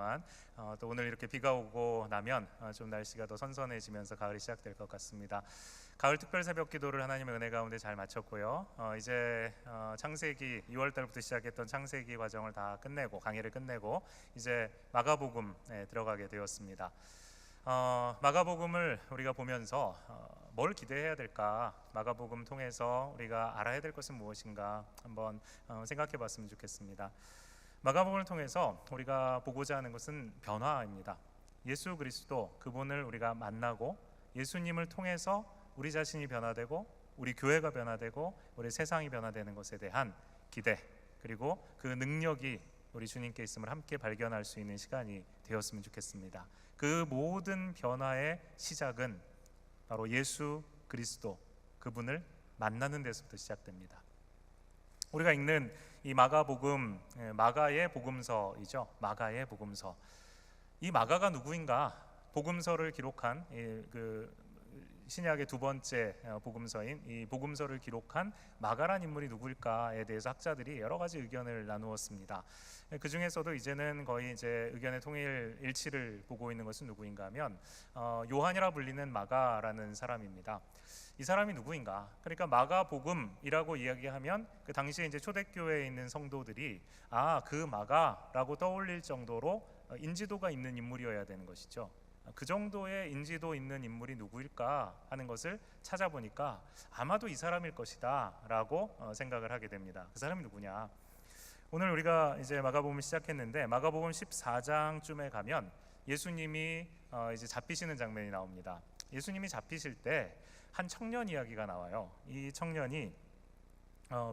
모르겠습니다만 또 오늘 이렇게 비가 오고 나면 좀 날씨가 더 선선해지면서 가을이 시작될 것 같습니다. 가을 특별 새벽 기도를 하나님의 은혜 가운데 잘 마쳤고요. 이제 창세기 6월 달부터 시작했던 창세기 과정을 다 끝내고 강의를 끝내고 이제 마가복음에 들어가게 되었습니다. 마가복음을 우리가 보면서 뭘 기대해야 될까? 마가복음 통해서 우리가 알아야 될 것은 무엇인가 한번 생각해 봤으면 좋겠습니다. 마가복음을 통해서 우리가 보고자 하는 것은 변화입니다. 예수 그리스도 그분을 우리가 만나고 예수님을 통해서 우리 자신이 변화되고 우리 교회가 변화되고 우리 세상이 변화되는 것에 대한 기대, 그리고 그 능력이 우리 주님께 있음을 함께 발견할 수 있는 시간이 되었으면 좋겠습니다. 그 모든 변화의 시작은 바로 예수 그리스도 그분을 만나는 데서부터 시작됩니다. 우리가 읽는 이 마가복음, 마가의 복음서이죠. 마가의 복음서. 이 마가가 누구인가? 복음서를 기록한 신약의 두 번째 복음서인 이 복음서를 기록한 마가란 인물이 누구일까에 대해서 학자들이 여러 가지 의견을 나누었습니다. 그 중에서도 이제는 거의 이제 의견의 통일 일치를 보고 있는 것은 누구인가 하면 요한이라 불리는 마가라는 사람입니다. 이 사람이 누구인가? 그러니까 마가복음이라고 이야기하면 그 당시에 이제 초대교회에 있는 성도들이 그 마가라고 떠올릴 정도로 인지도가 있는 인물이어야 되는 것이죠. 그 정도의 인지도 있는 인물이 누구일까 하는 것을 찾아보니까 아마도 이 사람일 것이다 라고 생각을 하게 됩니다. 그 사람이 누구냐? 오늘 우리가 이제 마가복음을 시작했는데 마가복음 14장쯤에 가면 예수님이 이제 잡히시는 장면이 나옵니다. 예수님이 잡히실 때 한 청년 이야기가 나와요. 이 청년이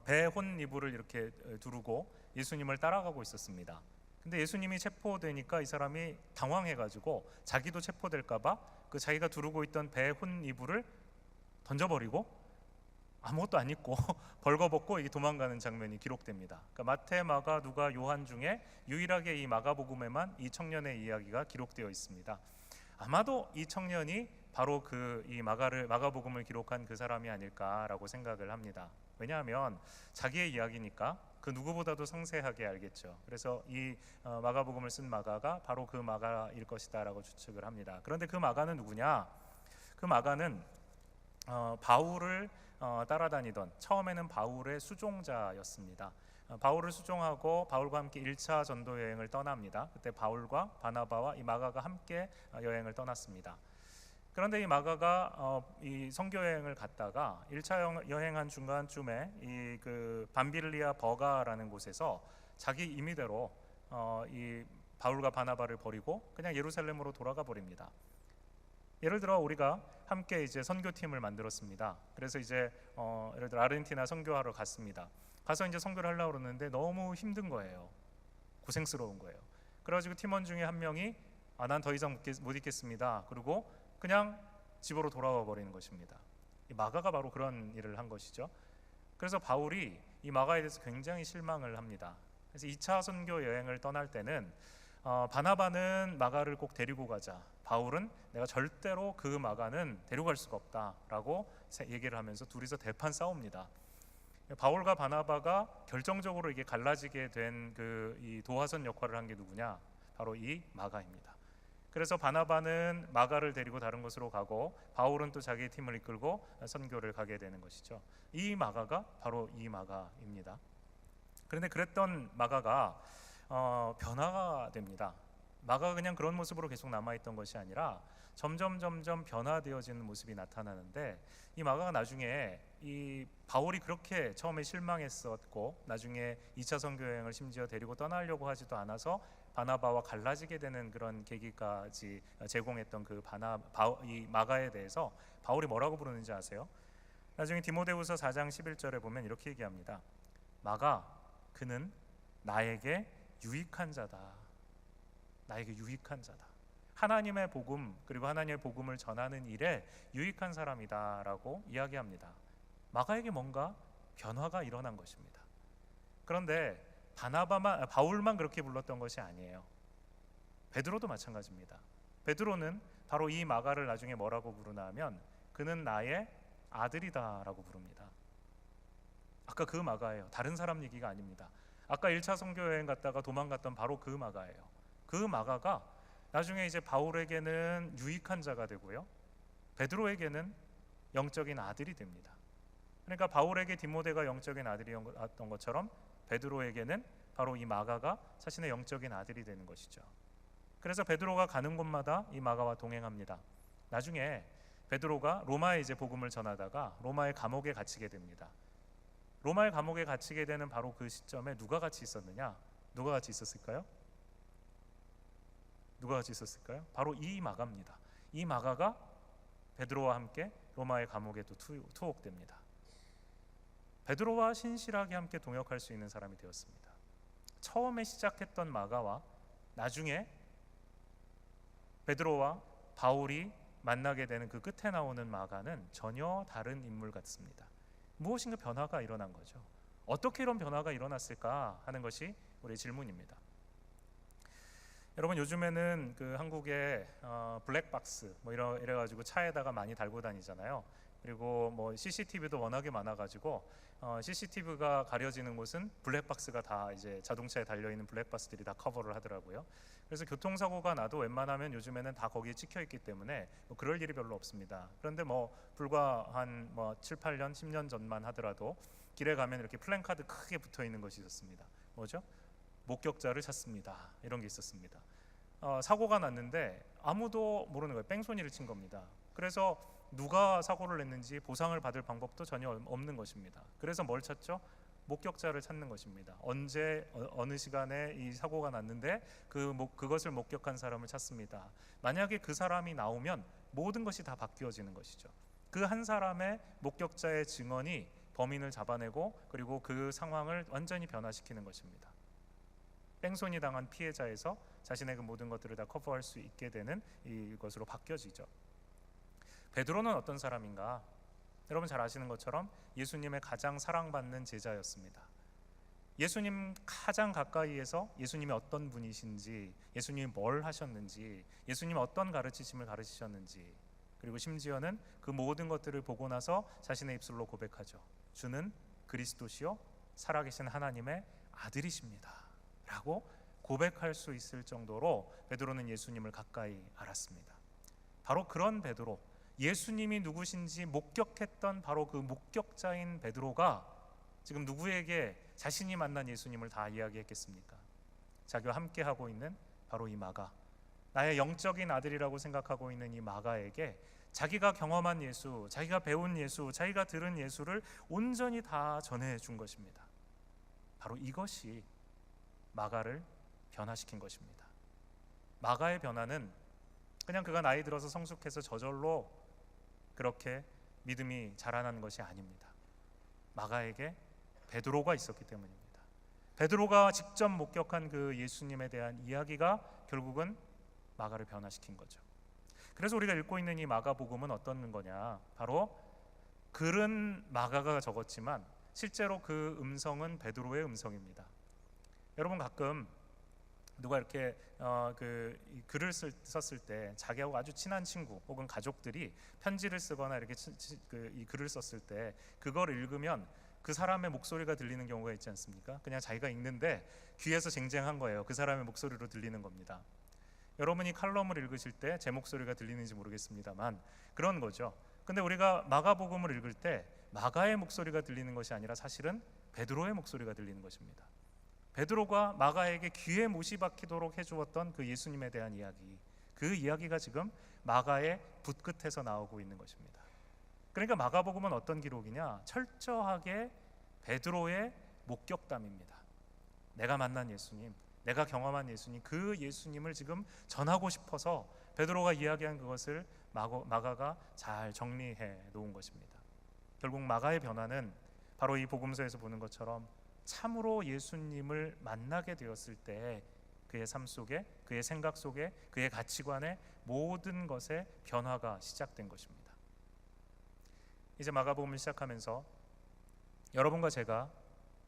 배 혼이불을 이렇게 두르고 예수님을 따라가고 있었습니다. 근데 예수님이 체포되니까 이 사람이 당황해가지고 자기도 체포될까봐 그 자기가 두르고 있던 배 혼이불을 던져버리고 아무것도 안 입고 벌거벗고 이게 도망가는 장면이 기록됩니다. 그러니까 마태, 마가, 누가, 요한 중에 유일하게 이 마가복음에만 이 청년의 이야기가 기록되어 있습니다. 아마도 이 청년이 바로 이 마가복음을 기록한 그 사람이 아닐까라고 생각을 합니다. 왜냐하면 자기의 이야기니까 그 누구보다도 상세하게 알겠죠. 그래서 이 마가복음을 쓴 마가가 바로 그 마가일 것이다라고 추측을 합니다. 그런데 그 마가는 누구냐? 그 마가는 바울을 따라다니던, 처음에는 바울의 수종자였습니다. 바울을 수종하고 바울과 함께 1차 전도 여행을 떠납니다. 그때 바울과 바나바와 이 마가가 함께 여행을 떠났습니다. 그런데 이 마가가 이 선교 여행을 갔다가 1차 여행한 중간쯤에 이 밤빌리아 버가라는 곳에서 자기 임의대로 이 바울과 바나바를 버리고 그냥 예루살렘으로 돌아가 버립니다. 예를 들어 우리가 함께 이제 선교팀을 만들었습니다. 그래서 이제 예를 들어 아르헨티나 선교하러 갔습니다. 가서 이제 선교를 하려고 그러는데 너무 힘든 거예요. 고생스러운 거예요. 그래가지고 팀원 중에 한 명이 난 더 이상 못 있겠습니다. 그리고 그냥 집으로 돌아와 버리는 것입니다. 이 마가가 바로 그런 일을 한 것이죠. 그래서 바울이 이 마가에 대해서 굉장히 실망을 합니다. 그래서 2차 선교 여행을 떠날 때는 바나바는 마가를 꼭 데리고 가자, 바울은 내가 절대로 그 마가는 데려갈 수가 없다라고 얘기를 하면서 둘이서 대판 싸웁니다. 바울과 바나바가 결정적으로 이게 갈라지게 된 이 도화선 역할을 한 게 누구냐? 바로 이 마가입니다. 그래서 바나바는 마가를 데리고 다른 곳으로 가고 바울은 또 자기의 팀을 이끌고 선교를 가게 되는 것이죠. 이 마가가 바로 이 마가입니다. 그런데 그랬던 마가가 변화가 됩니다. 마가가 그냥 그런 모습으로 계속 남아있던 것이 아니라 점점 변화되어지는 모습이 나타나는데, 이 마가가 나중에 이 바울이 그렇게 처음에 실망했었고 나중에 2차 선교 여행을 심지어 데리고 떠나려고 하지도 않아서 바나바와 갈라지게 되는 그런 계기까지 제공했던 이 마가에 대해서 바울이 뭐라고 부르는지 아세요? 나중에 디모데후서 4장 11절에 보면 이렇게 얘기합니다. 마가, 그는 나에게 유익한 자다. 나에게 유익한 자다. 하나님의 복음, 그리고 하나님의 복음을 전하는 일에 유익한 사람이다 라고 이야기합니다. 마가에게 뭔가 변화가 일어난 것입니다. 그런데 바울만 그렇게 불렀던 것이 아니에요. 베드로도 마찬가지입니다. 베드로는 바로 이 마가를 나중에 뭐라고 부르나 하면 그는 나의 아들이다 라고 부릅니다. 아까 그 마가예요. 다른 사람 얘기가 아닙니다. 아까 1차 선교 여행 갔다가 도망갔던 바로 그 마가예요. 그 마가가 나중에 이제 바울에게는 유익한 자가 되고요, 베드로에게는 영적인 아들이 됩니다. 그러니까 바울에게 디모데가 영적인 아들이었던 것처럼 베드로에게는 바로 이 마가가 자신의 영적인 아들이 되는 것이죠. 그래서 베드로가 가는 곳마다 이 마가와 동행합니다. 나중에 베드로가 로마에 이제 복음을 전하다가 로마의 감옥에 갇히게 됩니다. 로마의 감옥에 갇히게 되는 바로 그 시점에 누가 같이 있었느냐? 누가 같이 있었을까요? 누가 같이 있었을까요? 바로 이 마가입니다. 이 마가가 베드로와 함께 로마의 감옥에 또 투옥됩니다. 베드로와 신실하게 함께 동역할 수 있는 사람이 되었습니다. 처음에 시작했던 마가와 나중에 베드로와 바울이 만나게 되는 그 끝에 나오는 마가는 전혀 다른 인물 같습니다. 무엇인가 변화가 일어난 거죠. 어떻게 이런 변화가 일어났을까 하는 것이 우리의 질문입니다. 여러분, 요즘에는 그 한국에 블랙박스 뭐 이래가지고 차에다가 많이 달고 다니잖아요. 그리고 뭐 CCTV도 워낙에 많아가지고 CCTV가 가려지는 곳은 블랙박스가 다 이제 자동차에 달려있는 블랙박스들이 다 커버를 하더라고요. 그래서 교통사고가 나도 웬만하면 요즘에는 다 거기에 찍혀 있기 때문에 뭐 그럴 일이 별로 없습니다. 그런데 뭐 불과 한 7, 8년, 10년 전만 하더라도 길에 가면 이렇게 플랜카드 크게 붙어 있는 것이 있었습니다. 뭐죠? 목격자를 찾습니다. 이런 게 있었습니다. 사고가 났는데 아무도 모르는 거예요. 뺑소니를 친 겁니다. 그래서 누가 사고를 냈는지 보상을 받을 방법도 전혀 없는 것입니다. 그래서 뭘 찾죠? 목격자를 찾는 것입니다. 언제 어느 시간에 이 사고가 났는데 그것을 목격한 사람을 찾습니다. 만약에 그 사람이 나오면 모든 것이 다 바뀌어지는 것이죠. 그 한 사람의 목격자의 증언이 범인을 잡아내고 그리고 그 상황을 완전히 변화시키는 것입니다. 뺑소니 당한 피해자에서 자신의 그 모든 것들을 다 커버할 수 있게 되는 이것으로 바뀌어지죠. 베드로는 어떤 사람인가? 여러분 잘 아시는 것처럼 예수님의 가장 사랑받는 제자였습니다. 예수님 가장 가까이에서 예수님이 어떤 분이신지, 예수님이 뭘 하셨는지, 예수님이 어떤 가르치심을 가르치셨는지, 그리고 심지어는 그 모든 것들을 보고 나서 자신의 입술로 고백하죠. 주는 그리스도시요 살아계신 하나님의 아들이십니다 라고 고백할 수 있을 정도로 베드로는 예수님을 가까이 알았습니다. 바로 그런 베드로, 예수님이 누구신지 목격했던 바로 그 목격자인 베드로가 지금 누구에게 자신이 만난 예수님을 다 이야기했겠습니까? 자기와 함께 하고 있는 바로 이 마가, 나의 영적인 아들이라고 생각하고 있는 이 마가에게 자기가 경험한 예수, 자기가 배운 예수, 자기가 들은 예수를 온전히 다 전해준 것입니다. 바로 이것이 마가를 변화시킨 것입니다. 마가의 변화는 그냥 그가 나이 들어서 성숙해서 저절로 그렇게 믿음이 자라난 것이 아닙니다. 마가에게 베드로가 있었기 때문입니다. 베드로가 직접 목격한 그 예수님에 대한 이야기가 결국은 마가를 변화시킨 거죠. 그래서 우리가 읽고 있는 이 마가복음은 어떤 거냐? 바로 글은 마가가 적었지만 실제로 그 음성은 베드로의 음성입니다. 여러분 가끔 누가 이렇게 글을 썼을 때 자기하고 아주 친한 친구 혹은 가족들이 편지를 쓰거나 이렇게 이 글을 썼을 때 그걸 읽으면 그 사람의 목소리가 들리는 경우가 있지 않습니까? 그냥 자기가 읽는데 귀에서 쟁쟁한 거예요. 그 사람의 목소리로 들리는 겁니다. 여러분이 칼럼을 읽으실 때 제 목소리가 들리는지 모르겠습니다만 그런 거죠. 근데 우리가 마가복음을 읽을 때 마가의 목소리가 들리는 것이 아니라 사실은 베드로의 목소리가 들리는 것입니다. 베드로가 마가에게 귀에 못이 박히도록 해주었던 그 예수님에 대한 이야기, 그 이야기가 지금 마가의 붓끝에서 나오고 있는 것입니다. 그러니까 마가복음은 어떤 기록이냐? 철저하게 베드로의 목격담입니다. 내가 만난 예수님, 내가 경험한 예수님, 그 예수님을 지금 전하고 싶어서 베드로가 이야기한 그것을 마가가 잘 정리해 놓은 것입니다. 결국 마가의 변화는 바로 이 복음서에서 보는 것처럼 참으로 예수님을 만나게 되었을 때 그의 삶 속에, 그의 생각 속에, 그의 가치관에 모든 것의 변화가 시작된 것입니다. 이제 마가복음을 시작하면서 여러분과 제가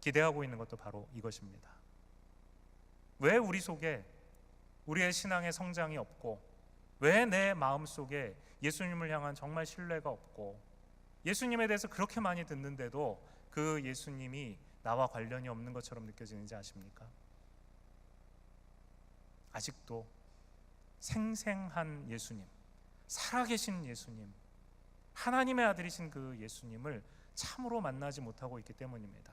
기대하고 있는 것도 바로 이것입니다. 왜 우리 속에 우리의 신앙의 성장이 없고, 왜 내 마음 속에 예수님을 향한 정말 신뢰가 없고, 예수님에 대해서 그렇게 많이 듣는데도 그 예수님이 나와 관련이 없는 것처럼 느껴지는지 아십니까? 아직도 생생한 예수님, 살아계신 예수님, 하나님의 아들이신 그 예수님을 참으로 만나지 못하고 있기 때문입니다.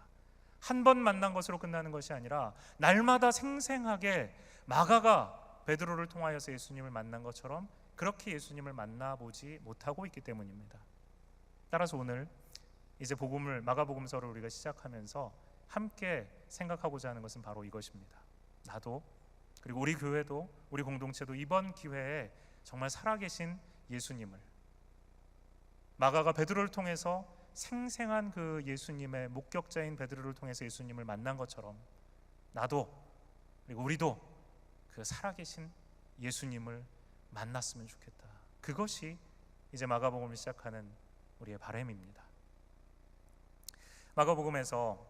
한 번 만난 것으로 끝나는 것이 아니라 날마다 생생하게 마가가 베드로를 통하여서 예수님을 만난 것처럼 그렇게 예수님을 만나보지 못하고 있기 때문입니다. 따라서 오늘 이제 마가복음서를 우리가 시작하면서 함께 생각하고자 하는 것은 바로 이것입니다. 나도, 그리고 우리 교회도, 우리 공동체도 이번 기회에 정말 살아계신 예수님을, 마가가 베드로를 통해서 생생한 그 예수님의 목격자인 베드로를 통해서 예수님을 만난 것처럼 나도, 그리고 우리도 그 살아계신 예수님을 만났으면 좋겠다. 그것이 이제 마가복음을 시작하는 우리의 바람입니다. 마가복음에서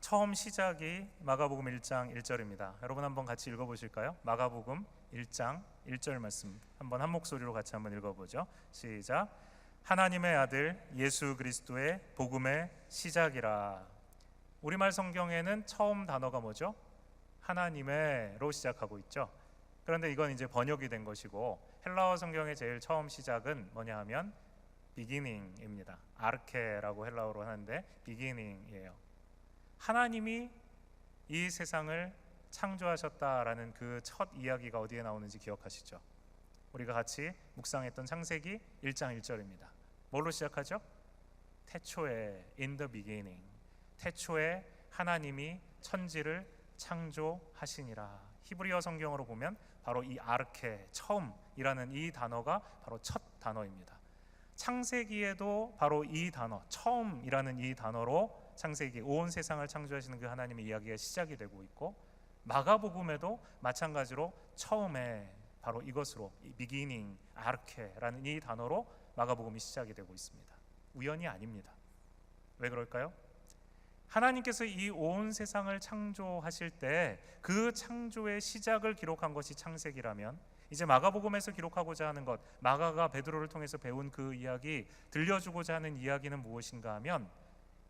처음 시작이 마가복음 1장 1절입니다. 여러분 한번 같이 읽어보실까요? 마가복음 1장 1절 말씀 한번 한 목소리로 같이 한번 읽어보죠. 시작. 하나님의 아들 예수 그리스도의 복음의 시작이라. 우리말 성경에는 처음 단어가 뭐죠? 하나님의로 시작하고 있죠. 그런데 이건 이제 번역이 된 것이고, 헬라어 성경의 제일 처음 시작은 뭐냐 하면 beginning입니다. 아르케라고 헬라어로 하는데 beginning이에요. 하나님이 이 세상을 창조하셨다라는 그 첫 이야기가 어디에 나오는지 기억하시죠? 우리가 같이 묵상했던 창세기 1장 1절입니다. 뭘로 시작하죠? 태초에, in the beginning, 태초에 하나님이 천지를 창조하시니라. 히브리어 성경으로 보면 바로 이 아르케, 처음이라는 이 단어가 바로 첫 단어입니다. 창세기에도 바로 이 단어, 처음이라는 이 단어로 창세기, 온 세상을 창조하시는 그 하나님의 이야기가 시작이 되고 있고, 마가복음에도 마찬가지로 처음에 바로 이것으로 beginning, 아르케라는 이 단어로 마가복음이 시작이 되고 있습니다. 우연이 아닙니다. 왜 그럴까요? 하나님께서 이 온 세상을 창조하실 때 그 창조의 시작을 기록한 것이 창세기라면, 이제 마가복음에서 기록하고자 하는 것, 마가가 베드로를 통해서 배운 그 이야기, 들려주고자 하는 이야기는 무엇인가 하면,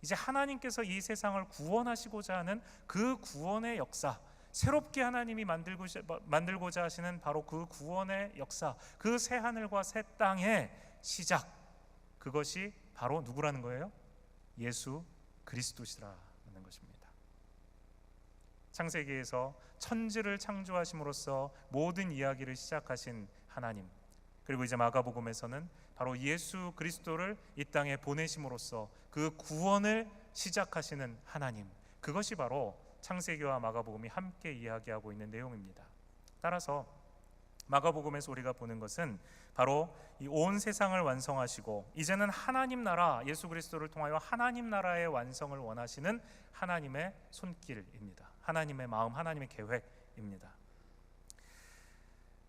이제 하나님께서 이 세상을 구원하시고자 하는 그 구원의 역사, 새롭게 하나님이 만들고자 하시는 바로 그 구원의 역사, 그 새 하늘과 새 땅의 시작, 그것이 바로 누구라는 거예요? 예수 그리스도시라는 것입니다. 창세기에서 천지를 창조하심으로써 모든 이야기를 시작하신 하나님, 그리고 이제 마가복음에서는 바로 예수 그리스도를 이 땅에 보내심으로써 그 구원을 시작하시는 하나님, 그것이 바로 창세기와 마가복음이 함께 이야기하고 있는 내용입니다. 따라서 마가복음에서 우리가 보는 것은 바로 이 온 세상을 완성하시고 이제는 하나님 나라, 예수 그리스도를 통하여 하나님 나라의 완성을 원하시는 하나님의 손길입니다. 하나님의 마음, 하나님의 계획입니다.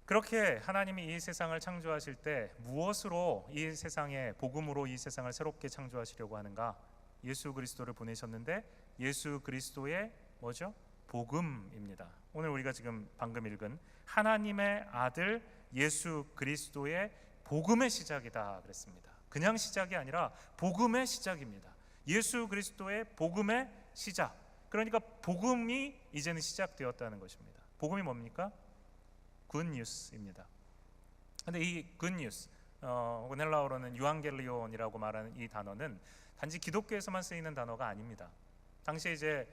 그렇게 하나님이 이 세상을 창조하실 때 무엇으로 이 세상에, 복음으로 이 세상을 새롭게 창조하시려고 하는가? 예수 그리스도를 보내셨는데 예수 그리스도의 뭐죠? 복음입니다. 오늘 우리가 지금 방금 읽은 하나님의 아들 예수 그리스도의 복음의 시작이다 그랬습니다. 그냥 시작이 아니라 복음의 시작입니다. 예수 그리스도의 복음의 시작. 그러니까 복음이 이제는 시작되었다는 것입니다. 복음이 뭡니까? 굿뉴스입니다. 근데 이 굿뉴스, 혹은 헬라어로는 유앙겔리온이라고 말하는 이 단어는 단지 기독교에서만 쓰이는 단어가 아닙니다. 당시에 이제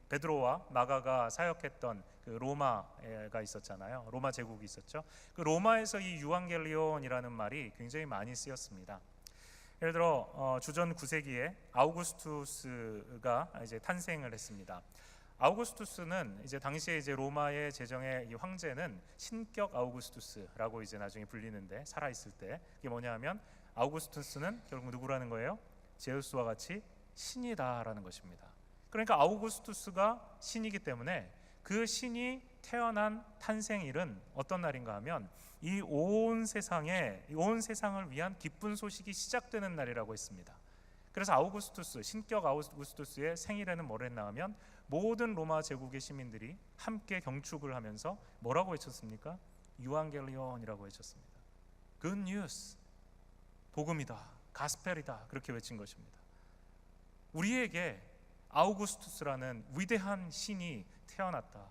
베드로와 마가가 사역했던 그 로마가 있었잖아요. 로마 제국이 있었죠. 그 로마에서 이 유앙겔리온이라는 말이 굉장히 많이 쓰였습니다. 예를 들어 주전 9세기에 아우구스투스가 이제 탄생을 했습니다. 아우구스투스는 이제 당시에 이제 로마의 제정의 이 황제는 신격 아우구스투스라고 이제 나중에 불리는데, 살아 있을 때 이게 뭐냐하면 아우구스투스는 결국 누구라는 거예요? 제우스와 같이 신이다라는 것입니다. 그러니까 아우구스투스가 신이기 때문에 그 신이 태어난 탄생일은 어떤 날인가 하면 이 온 세상을 위한 기쁜 소식이 시작되는 날이라고 했습니다. 그래서 아우구스투스, 신격 아우구스투스의 생일에는 뭐를 했나 하면 모든 로마 제국의 시민들이 함께 경축을 하면서 뭐라고 외쳤습니까? 유앙겔리온이라고 외쳤습니다. Good news, 복음이다, 가스펠이다, 그렇게 외친 것입니다. 우리에게 아우구스투스라는 위대한 신이 태어났다.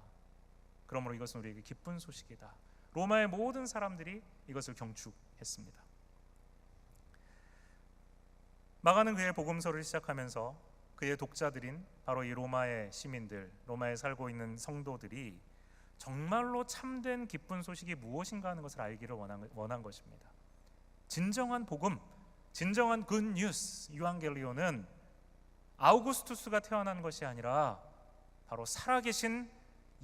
그러므로 이것은 우리에게 기쁜 소식이다. 로마의 모든 사람들이 이것을 경축했습니다. 마가는 그의 복음서를 시작하면서 그의 독자들인 바로 이 로마의 시민들, 로마에 살고 있는 성도들이 정말로 참된 기쁜 소식이 무엇인가 하는 것을 알기를 원한 것입니다. 진정한 복음, 진정한 굿 뉴스, 유앙겔리온은 아우구스투스가 태어난 것이 아니라 바로 살아계신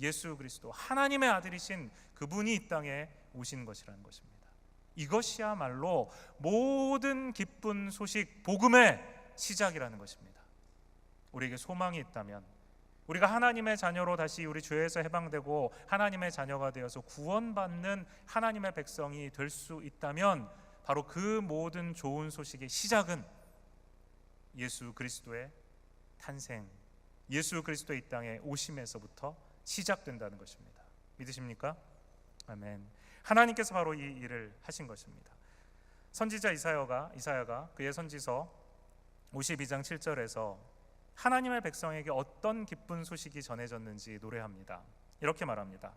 예수 그리스도, 하나님의 아들이신 그분이 이 땅에 오신 것이라는 것입니다. 이것이야말로 모든 기쁜 소식, 복음의 시작이라는 것입니다. 우리에게 소망이 있다면, 우리가 하나님의 자녀로 다시 우리 죄에서 해방되고 하나님의 자녀가 되어서 구원받는 하나님의 백성이 될 수 있다면, 바로 그 모든 좋은 소식의 시작은 예수 그리스도의 탄생, 예수 그리스도의 이 땅에 오심에서부터 시작된다는 것입니다. 믿으십니까? 아멘. 하나님께서 바로 이 일을 하신 것입니다. 선지자 이사야가 그의 선지서 52장 7절에서 하나님의 백성에게 어떤 기쁜 소식이 전해졌는지 노래합니다. 이렇게 말합니다.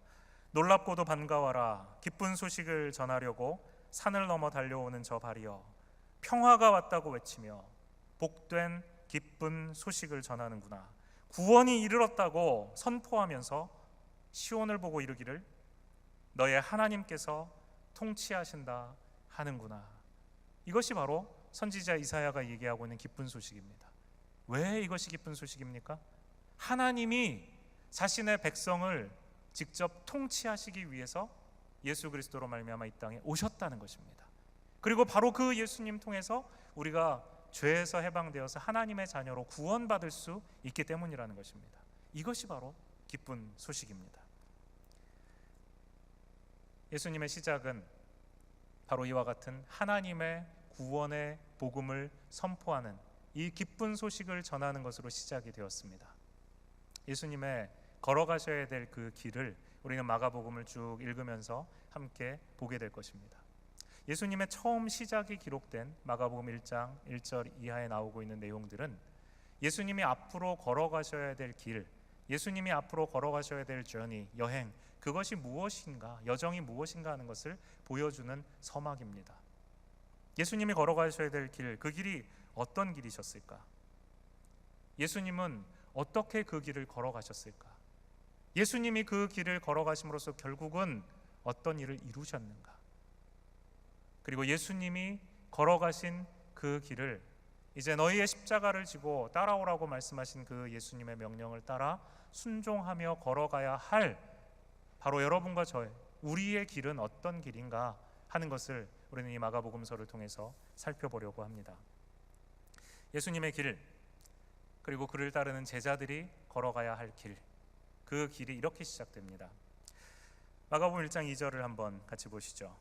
놀랍고도 반가워라. 기쁜 소식을 전하려고 산을 넘어 달려오는 저 발이여, 평화가 왔다고 외치며 복된 기쁜 소식을 전하는구나. 구원이 이르렀다고 선포하면서 시온을 보고 이르기를 너의 하나님께서 통치하신다 하는구나. 이것이 바로 선지자 이사야가 얘기하고 있는 기쁜 소식입니다. 왜 이것이 기쁜 소식입니까? 하나님이 자신의 백성을 직접 통치하시기 위해서 예수 그리스도로 말미암아 이 땅에 오셨다는 것입니다. 그리고 바로 그 예수님 통해서 우리가 죄에서 해방되어서 하나님의 자녀로 구원받을 수 있기 때문이라는 것입니다. 이것이 바로 기쁜 소식입니다. 예수님의 시작은 바로 이와 같은 하나님의 구원의 복음을 선포하는 이 기쁜 소식을 전하는 것으로 시작이 되었습니다. 예수님의 걸어가셔야 될 그 길을 우리는 마가복음을 쭉 읽으면서 함께 보게 될 것입니다. 예수님의 처음 시작이 기록된 마가복음 1장 1절 이하에 나오고 있는 내용들은 예수님이 앞으로 걸어가셔야 될 길, 예수님이 앞으로 걸어가셔야 될 journey, 여행, 그것이 무엇인가, 여정이 무엇인가 하는 것을 보여주는 서막입니다. 예수님이 걸어가셔야 될 길, 그 길이 어떤 길이셨을까? 예수님은 어떻게 그 길을 걸어가셨을까? 예수님이 그 길을 걸어가심으로써 결국은 어떤 일을 이루셨는가? 그리고 예수님이 걸어가신 그 길을 이제 너희의 십자가를 지고 따라오라고 말씀하신 그 예수님의 명령을 따라 순종하며 걸어가야 할 바로 여러분과 저의 우리의 길은 어떤 길인가 하는 것을 우리는 이 마가복음서를 통해서 살펴보려고 합니다. 예수님의 길, 그리고 그를 따르는 제자들이 걸어가야 할 길, 그 길이 이렇게 시작됩니다. 마가복음 1장 2절을 한번 같이 보시죠.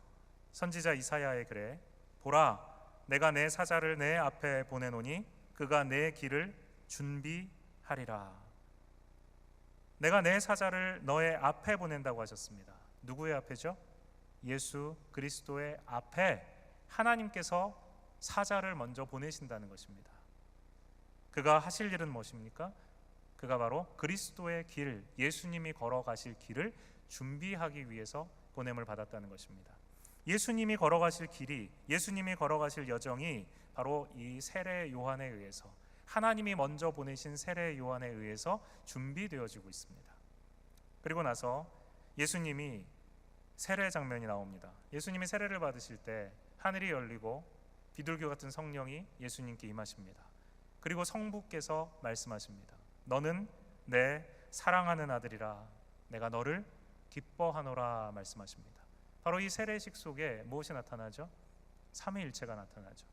선지자 이사야의 글에 보라, 내가 내 사자를 내 앞에 보내노니 그가 내 길을 준비하리라. 내가 내 사자를 너의 앞에 보낸다고 하셨습니다. 누구의 앞에죠? 예수 그리스도의 앞에 하나님께서 사자를 먼저 보내신다는 것입니다. 그가 하실 일은 무엇입니까? 그가 바로 그리스도의 길, 예수님이 걸어가실 길을 준비하기 위해서 보냄을 받았다는 것입니다. 예수님이 걸어가실 길이, 예수님이 걸어가실 여정이 바로 이 세례 요한에 의해서, 하나님이 먼저 보내신 세례 요한에 의해서 준비되어지고 있습니다. 그리고 나서 예수님이 세례 장면이 나옵니다. 예수님이 세례를 받으실 때 하늘이 열리고 비둘기 같은 성령이 예수님께 임하십니다. 그리고 성부께서 말씀하십니다. 너는 내 사랑하는 아들이라, 내가 너를 기뻐하노라 말씀하십니다. 바로 이 세례식 속에 무엇이 나타나죠? 삼위일체가 나타나죠.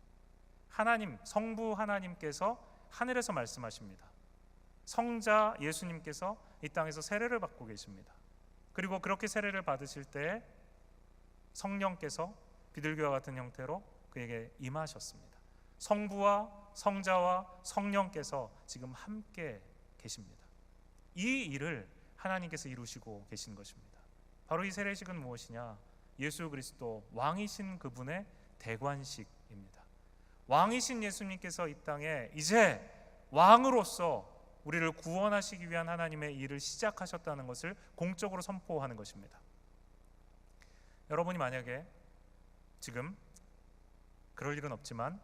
하나님, 성부 하나님께서 하늘에서 말씀하십니다. 성자 예수님께서 이 땅에서 세례를 받고 계십니다. 그리고 그렇게 세례를 받으실 때 성령께서 비둘기와 같은 형태로 그에게 임하셨습니다. 성부와 성자와 성령께서 지금 함께 계십니다. 이 일을 하나님께서 이루시고 계신 것입니다. 바로 이 세례식은 무엇이냐? 예수 그리스도 왕이신 그분의 대관식입니다. 왕이신 예수님께서 이 땅에 이제 왕으로서 우리를 구원하시기 위한 하나님의 일을 시작하셨다는 것을 공적으로 선포하는 것입니다. 여러분이 만약에 지금 그럴 일은 없지만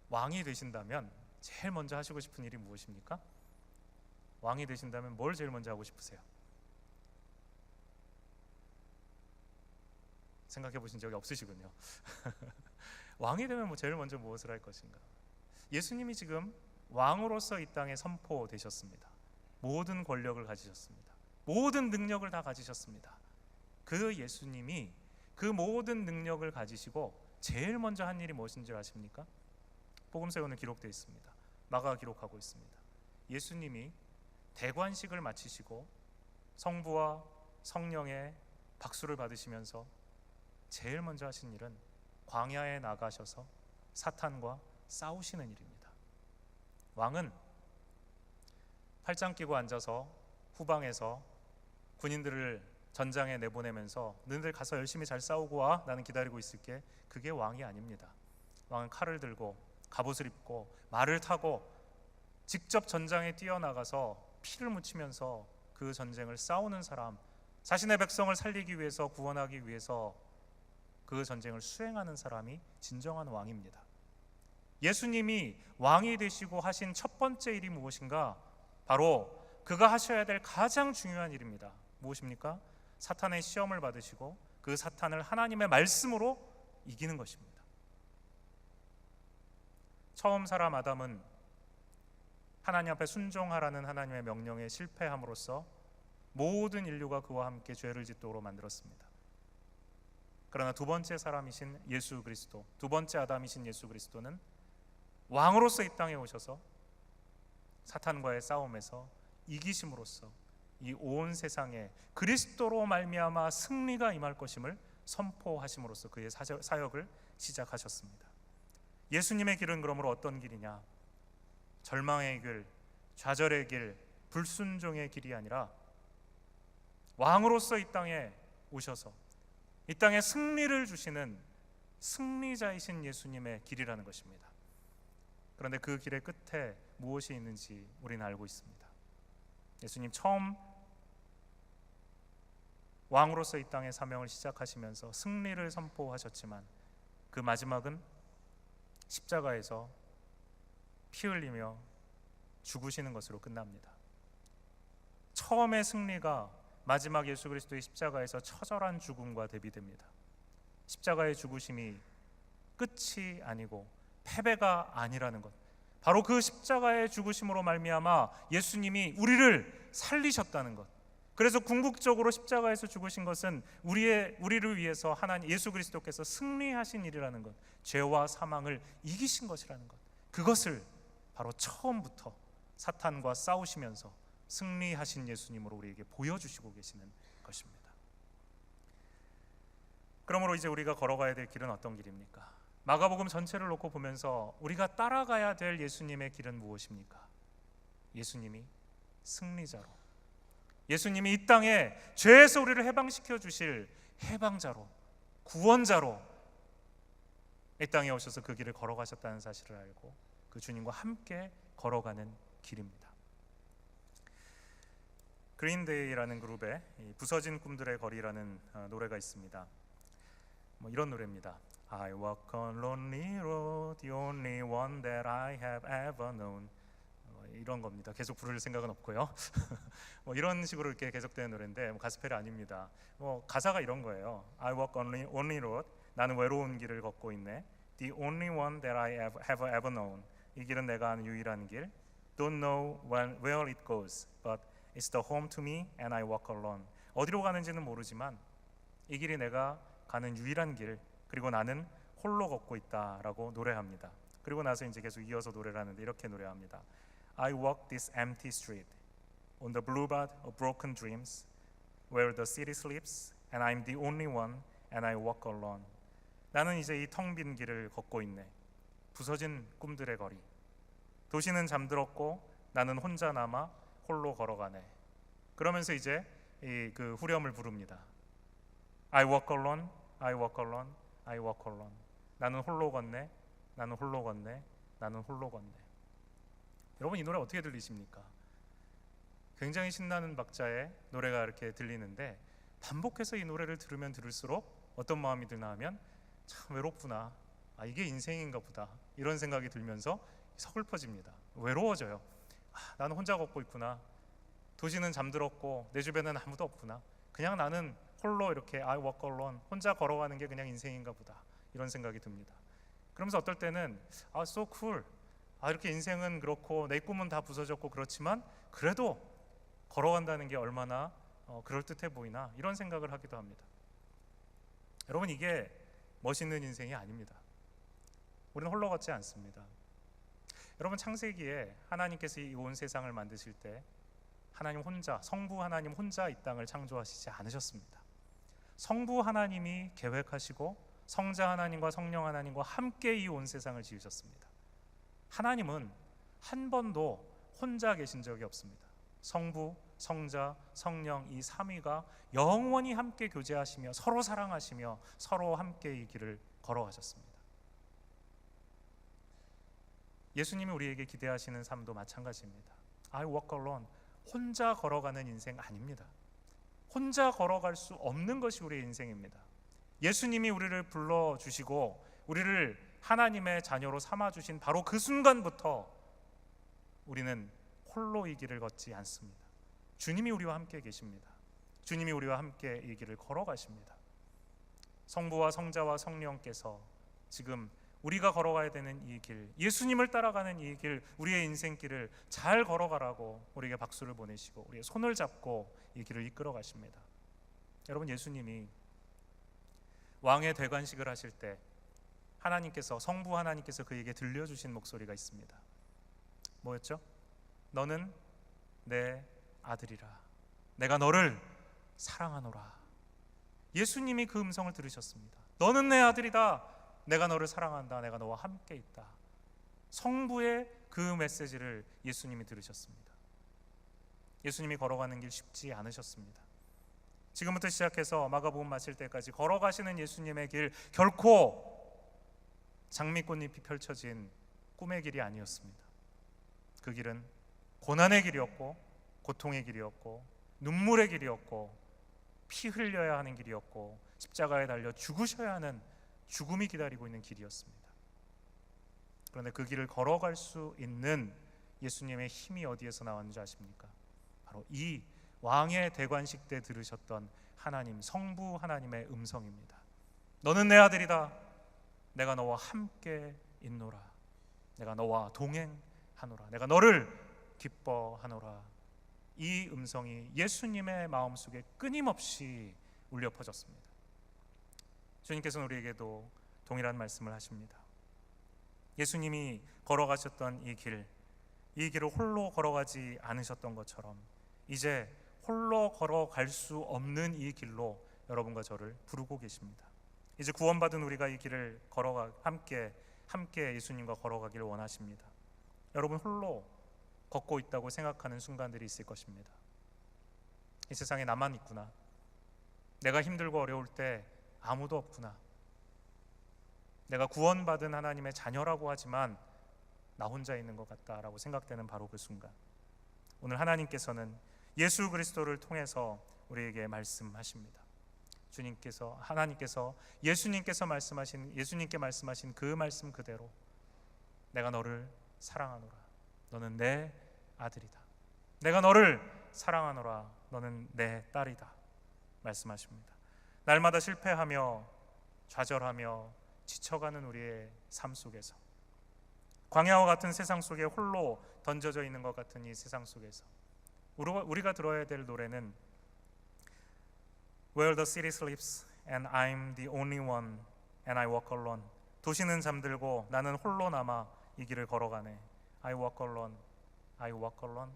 왕이 되신다면 제일 먼저 하시고 싶은 일이 무엇입니까? 왕이 되신다면 뭘 제일 먼저 하고 싶으세요? 생각해 보신 적이 없으시군요. 왕이 되면 제일 먼저 무엇을 할 것인가? 예수님이 지금 왕으로서 이 땅에 선포되셨습니다. 모든 권력을 가지셨습니다. 모든 능력을 다 가지셨습니다. 그 예수님이 그 모든 능력을 가지시고 제일 먼저 한 일이 무엇인지 아십니까? 복음서에 오늘 기록되어 있습니다. 마가가 기록하고 있습니다. 예수님이 대관식을 마치시고 성부와 성령의 박수를 받으시면서 제일 먼저 하신 일은 광야에 나가셔서 사탄과 싸우시는 일입니다. 왕은 팔짱 끼고 앉아서 후방에서 군인들을 전장에 내보내면서 너희들 가서 열심히 잘 싸우고 와, 나는 기다리고 있을게. 그게 왕이 아닙니다. 왕은 칼을 들고 갑옷을 입고 말을 타고 직접 전장에 뛰어나가서 피를 묻히면서 그 전쟁을 싸우는 사람, 자신의 백성을 살리기 위해서, 구원하기 위해서 그 전쟁을 수행하는 사람이 진정한 왕입니다. 예수님이 왕이 되시고 하신 첫 번째 일이 무엇인가? 바로 그가 하셔야 될 가장 중요한 일입니다. 무엇입니까? 사탄의 시험을 받으시고 그 사탄을 하나님의 말씀으로 이기는 것입니다. 처음 사람 아담은 하나님 앞에 순종하라는 하나님의 명령에 실패함으로써 모든 인류가 그와 함께 죄를 짓도록 만들었습니다. 그러나 두 번째 사람이신 예수 그리스도, 두 번째 아담이신 예수 그리스도는 왕으로서 이 땅에 오셔서 사탄과의 싸움에서 이기심으로써 이 온 세상에 그리스도로 말미암아 승리가 임할 것임을 선포하심으로써 그의 사역을 시작하셨습니다. 예수님의 길은 그러므로 어떤 길이냐? 절망의 길, 좌절의 길, 불순종의 길이 아니라 왕으로서 이 땅에 오셔서 이 땅에 승리를 주시는 승리자이신 예수님의 길이라는 것입니다. 그런데 그 길의 끝에 무엇이 있는지 우리는 알고 있습니다. 예수님 처음 왕으로서 이 땅의 사명을 시작하시면서 승리를 선포하셨지만 그 마지막은 십자가에서 피 흘리며 죽으시는 것으로 끝납니다. 처음의 승리가 마지막 예수 그리스도의 십자가에서 처절한 죽음과 대비됩니다. 십자가의 죽으심이 끝이 아니고 패배가 아니라는 것, 바로 그 십자가의 죽으심으로 말미암아 예수님이 우리를 살리셨다는 것. 그래서 궁극적으로 십자가에서 죽으신 것은 우리를 위해서 하나님 예수 그리스도께서 승리하신 일이라는 것, 죄와 사망을 이기신 것이라는 것, 그것을 바로 처음부터 사탄과 싸우시면서 승리하신 예수님으로 우리에게 보여주시고 계시는 것입니다. 그러므로 이제 우리가 걸어가야 될 길은 어떤 길입니까? 마가복음 전체를 놓고 보면서 우리가 따라가야 될 예수님의 길은 무엇입니까? 예수님이 승리자로, 예수님이 이 땅에 죄에서 우리를 해방시켜 주실 해방자로, 구원자로 이 땅에 오셔서 그 길을 걸어가셨다는 사실을 알고 그 주님과 함께 걸어가는 길입니다. 그린데이라는 그룹의 부서진 꿈들의 거리라는 노래가 있습니다. 이런 노래입니다. I walk on lonely road, the only one that I have ever known. 이런 겁니다. 계속 부를 생각은 없고요. 이런 식으로 이렇게 계속되는 노래인데 가스펠이 아닙니다. 가사가 이런 거예요. I walk on lonely road. 나는 외로운 길을 걷고 있네. The only one that I have ever known. 이 길은 내가 아는 유일한 길. Don't know where it goes, but it's the home to me, and I walk alone. 어디로 가는지는 모르지만 이 길이 내가 가는 유일한 길, 그리고 나는 홀로 걷고 있다라고 노래합니다. 그리고 나서 이제 계속 이어서 노래를 하는데 이렇게 노래합니다. I walk this empty street on the boulevard of broken dreams where the city sleeps and I'm the only one and I walk alone. 나는 이제 이 텅 빈 길을 걷고 있네. 부서진 꿈들의 거리. 도시는 잠들었고 나는 혼자 남아 홀로 걸어가네. 그러면서 이제 그 후렴을 부릅니다. I walk alone, I walk alone, I walk alone. 나는 홀로 걷네, 나는 홀로 걷네, 나는 홀로 걷네. 여러분 이 노래 어떻게 들리십니까? 굉장히 신나는 박자의 노래가 이렇게 들리는데 반복해서 이 노래를 들으면 들을수록 어떤 마음이 드나 하면 참 외롭구나, 이게 인생인가 보다, 이런 생각이 들면서 서글퍼집니다. 외로워져요. 나는 혼자 걷고 있구나. 도시는 잠들었고 내 주변에는 아무도 없구나. 그냥 나는 홀로 이렇게 I walk alone, 혼자 걸어가는 게 그냥 인생인가 보다, 이런 생각이 듭니다. 그러면서 어떨 때는 so cool, 이렇게 인생은 그렇고 내 꿈은 다 부서졌고 그렇지만 그래도 걸어간다는 게 얼마나 그럴듯해 보이나, 이런 생각을 하기도 합니다. 여러분, 이게 멋있는 인생이 아닙니다. 우리는 홀로 걷지 않습니다. 여러분, 창세기에 하나님께서 이 온 세상을 만드실 때 하나님 혼자, 성부 하나님 혼자 이 땅을 창조하시지 않으셨습니다. 성부 하나님이 계획하시고 성자 하나님과 성령 하나님과 함께 이 온 세상을 지으셨습니다. 하나님은 한 번도 혼자 계신 적이 없습니다. 성부, 성자, 성령 이 삼위가 영원히 함께 교제하시며 서로 사랑하시며 서로 함께 이 길을 걸어가셨습니다. 예수님이 우리에게 기대하시는 삶도 마찬가지입니다. I walk alone, 혼자 걸어가는 인생 아닙니다. 혼자 걸어갈 수 없는 것이 우리의 인생입니다. 예수님이 우리를 불러주시고 우리를 하나님의 자녀로 삼아주신 바로 그 순간부터 우리는 홀로 이 길을 걷지 않습니다. 주님이 우리와 함께 계십니다. 주님이 우리와 함께 이 길을 걸어가십니다. 성부와 성자와 성령께서 지금 우리가 걸어가야 되는 이 길, 예수님을 따라가는 이 길, 우리의 인생길을 잘 걸어가라고 우리에게 박수를 보내시고 우리의 손을 잡고 이 길을 이끌어 가십니다. 여러분, 예수님이 왕의 대관식을 하실 때 하나님께서, 성부 하나님께서 그에게 들려주신 목소리가 있습니다. 뭐였죠? 너는 내 아들이라, 내가 너를 사랑하노라. 예수님이 그 음성을 들으셨습니다. 너는 내 아들이다, 내가 너를 사랑한다, 내가 너와 함께 있다. 성부의 그 메시지를 예수님이 들으셨습니다. 예수님이 걸어가는 길 쉽지 않으셨습니다. 지금부터 시작해서 마가복음 마칠 때까지 걸어가시는 예수님의 길, 결코 장미꽃잎이 펼쳐진 꿈의 길이 아니었습니다. 그 길은 고난의 길이었고 고통의 길이었고 눈물의 길이었고 피 흘려야 하는 길이었고 십자가에 달려 죽으셔야 하는, 죽음이 기다리고 있는 길이었습니다. 그런데 그 길을 걸어갈 수 있는 예수님의 힘이 어디에서 나왔는지 아십니까? 바로 이 왕의 대관식 때 들으셨던 하나님, 성부 하나님의 음성입니다. 너는 내 아들이다, 내가 너와 함께 있노라, 내가 너와 동행하노라, 내가 너를 기뻐하노라. 이 음성이 예수님의 마음속에 끊임없이 울려 퍼졌습니다. 주님께서는 우리에게도 동일한 말씀을 하십니다. 예수님이 걸어가셨던 이 길을 홀로 걸어가지 않으셨던 것처럼 이제 홀로 걸어갈 수 없는 이 길로 여러분과 저를 부르고 계십니다. 이제 구원받은 우리가 이 길을 걸어가 함께 예수님과 걸어가기를 원하십니다. 여러분, 홀로 걷고 있다고 생각하는 순간들이 있을 것입니다. 이 세상에 나만 있구나, 내가 힘들고 어려울 때 아무도 없구나, 내가 구원받은 하나님의 자녀라고 하지만 나 혼자 있는 것 같다라고 생각되는 바로 그 순간, 오늘 하나님께서는 예수 그리스도를 통해서 우리에게 말씀하십니다. 하나님께서 예수님께 말씀하신 그 말씀 그대로 내가 너를 사랑하노라, 너는 내 아들이다, 내가 너를 사랑하노라, 너는 내 딸이다 말씀하십니다. 날마다 실패하며 좌절하며 지쳐가는 우리의 삶 속에서, 광야와 같은 세상 속에 홀로 던져져 있는 것 같은 이 세상 속에서 우리가 들어야 될 노래는 Where the city sleeps and I'm the only one and I walk alone. 도시는 잠들고 나는 홀로 남아 이 길을 걸어가네. I walk alone, I walk alone,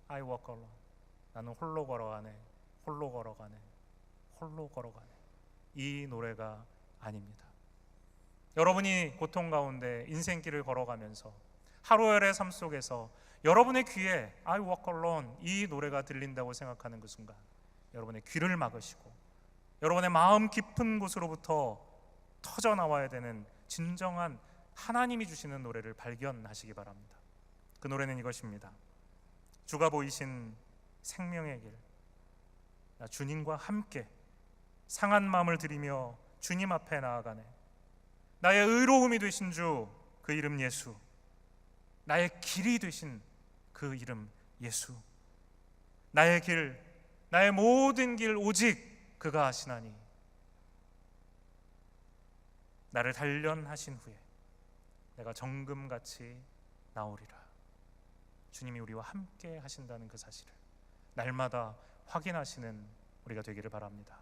I walk alone. 나는 홀로 걸어가네, 홀로 걸어가네, 홀로 걸어가네. 이 노래가 아닙니다. 여러분이 고통 가운데 인생길을 걸어가면서 하루엘의 삶 속에서 여러분의 귀에 I walk alone 이 노래가 들린다고 생각하는 그 순간, 여러분의 귀를 막으시고 여러분의 마음 깊은 곳으로부터 터져 나와야 되는 진정한 하나님이 주시는 노래를 발견하시기 바랍니다. 그 노래는 이것입니다. 주가 보이신 생명의 길, 나 주님과 함께 상한 마음을 들이며 주님 앞에 나아가네. 나의 의로움이 되신 주, 그 이름 예수, 나의 길이 되신 그 이름 예수, 나의 길, 나의 모든 길 오직 그가 하시나니 나를 단련하신 후에 내가 정금같이 나오리라. 주님이 우리와 함께 하신다는 그 사실을 날마다 확인하시는 우리가 되기를 바랍니다.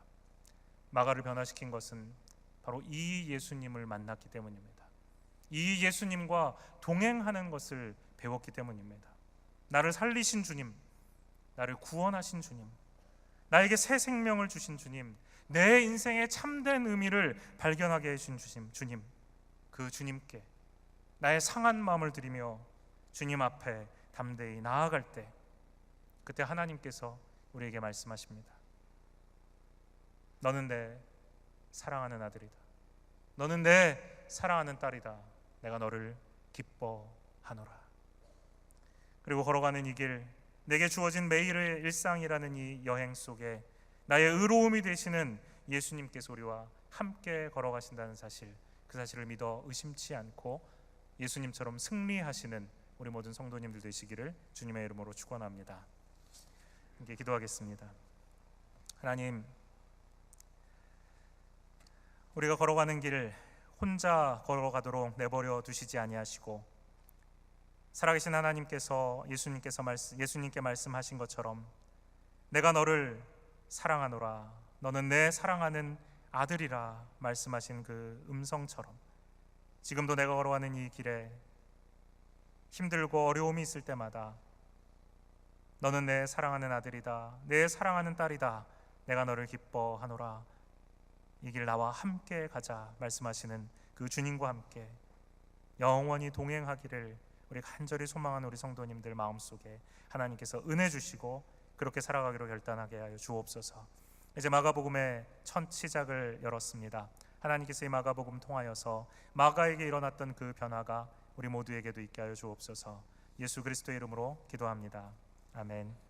마가를 변화시킨 것은 바로 이 예수님을 만났기 때문입니다. 이 예수님과 동행하는 것을 배웠기 때문입니다. 나를 살리신 주님, 나를 구원하신 주님, 나에게 새 생명을 주신 주님, 내 인생의 참된 의미를 발견하게 해주신 주님, 그 주님께 나의 상한 마음을 드리며 주님 앞에 담대히 나아갈 때, 그때 하나님께서 우리에게 말씀하십니다. 너는 내 사랑하는 아들이다. 너는 내 사랑하는 딸이다. 내가 너를 기뻐하노라. 그리고 걸어가는 이 길, 내게 주어진 매일의 일상이라는 이 여행 속에 나의 의로움이 되시는 예수님께서 우리와 함께 걸어가신다는 사실, 그 사실을 믿어 의심치 않고 예수님처럼 승리하시는 우리 모든 성도님들 되시기를 주님의 이름으로 축원합니다. 함께 기도하겠습니다. 하나님, 우리가 걸어가는 길 혼자 걸어가도록 내버려 두시지 아니하시고, 살아계신 하나님께서 예수님께 말씀하신 것처럼 내가 너를 사랑하노라, 너는 내 사랑하는 아들이라 말씀하신 그 음성처럼 지금도 내가 걸어가는 이 길에 힘들고 어려움이 있을 때마다 너는 내 사랑하는 아들이다, 내 사랑하는 딸이다, 내가 너를 기뻐하노라, 이 길 나와 함께 가자 말씀하시는 그 주님과 함께 영원히 동행하기를 우리 간절히 소망하는 우리 성도님들 마음속에 하나님께서 은혜 주시고 그렇게 살아가기로 결단하게 하여 주옵소서. 이제 마가복음의 첫 시작을 열었습니다. 하나님께서 이 마가복음 통하여서 마가에게 일어났던 그 변화가 우리 모두에게도 있게 하여 주옵소서. 예수 그리스도의 이름으로 기도합니다. 아멘.